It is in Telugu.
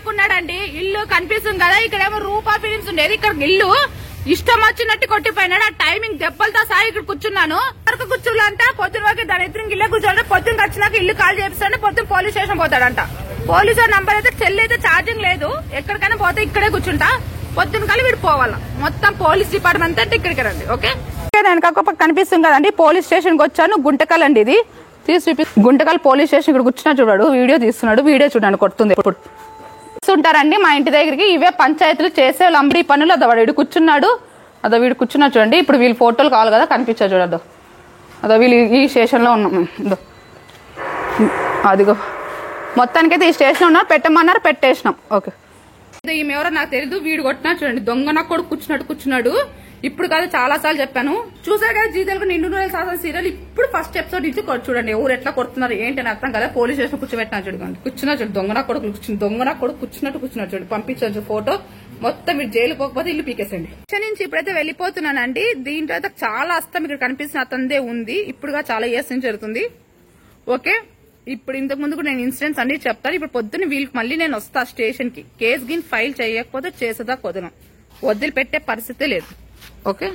కక్కున్నాడండి. ఇల్లు కనిపిస్తుంది కదా, ఇక్కడేమో రూపా ఫిలిమ్స్ ఉండేది, ఇక్కడ ఇల్లు ఇష్టం వచ్చినట్టు కొట్టిపోయినాడు. ఆ టైమింగ్ దెబ్బలతో సాయి ఇక్కడ కూర్చున్నాను. వరకు కూర్చుంటే పొద్దున వరకు దాని ఎదురు ఇల్లే కూర్చోండి. పొద్దున్న వచ్చినాక ఇల్లు కాల్ చేపిస్తాడు. పొద్దున్న పోలీస్ స్టేషన్ పోతాడంట. పోలీసు నంబర్ అయితే చెల్లి అయితే ఛార్జింగ్ లేదు. ఎక్కడికైనా పోతే ఇక్కడే కూర్చుంటా. పొద్దున కలి వీడు పోవాలా. మొత్తం పోలీస్ డిపార్ట్మెంట్ అంటే ఇక్కడికి రండి. ఓకే, వెనక కనిపిస్తుంది కదండి, పోలీస్ స్టేషన్ కి వచ్చాను. గుంటకల్ అండి ఇది. గుంటకల్ పోలీస్ స్టేషన్ ఇక్కడ కూర్చున్నా చూడాడు, వీడియో తీస్తున్నాడు. వీడియో చూడండి కొడుతుంది. ఇప్పుడు ఉంటారండి మా ఇంటి దగ్గరికి. ఇవే పంచాయతీలు చేసే లంబడి పనులు. అదో వాడు కూర్చున్నాడు. అదో వీడు కూర్చున్నా చూడండి. ఇప్పుడు వీళ్ళు ఫోటోలు కావాలి కదా, కనిపించా చూడదు. అదో వీళ్ళు ఈ స్టేషన్ లో ఉన్నాం. అదిగో మొత్తానికైతే ఈ స్టేషన్ ఉన్నారు. పెట్టమన్నారు, పెట్టేసినాం. ఓకే, ఈమె ఎవరో నాకు తెలియదు. వీడు కొట్టినా చూడండి, దొంగ నాకు కూడా కూర్చున్నాడు. ఇప్పుడు కాదు చాలా సార్లు చెప్పాను. చూసారు కదా జీ తెలుగు నిండు నూనెల సాధన సీరియల్. ఇప్పుడు ఫస్ట్ ఎపిసోడ్ నుంచి చూడండి ఎవరు ఎట్లా కొడుతున్నారు ఏంటి అని అర్థం కదా. పోలీస్ స్టేషన్ కూర్చోబెట్టినా చూడండి. కూర్చున్నా చూడు, దొంగ నాకు కూడా కూర్చున్నట్టు చూడండి. పంపించచ్చు ఫోటో. మొత్తం మీరు జైలు పోకపోతే ఇల్లు పీకేసండి. నుంచి ఇప్పుడైతే వెళ్ళిపోతున్నానండి. దీంట్లో అయితే చాలా అస్తం ఇక్కడ కనిపిస్తున్న అతందే ఉంది. ఇప్పుడుగా చాలా ఇయర్స్ నుంచి జరుగుతుంది. ఓకే, ఇప్పుడు ఇంతకు ముందు కూడా నేను ఇన్సిడెంట్స్ అన్ని చెప్తాను. ఇప్పుడు పొద్దున్న వీళ్ళకి మళ్ళీ నేను వస్తా స్టేషన్ కి. కేసు గిన్ ఫైల్ చేయకపోతే చేసేదా కొదనం, వదిలిపెట్టే పరిస్థితే లేదు. ఓకే.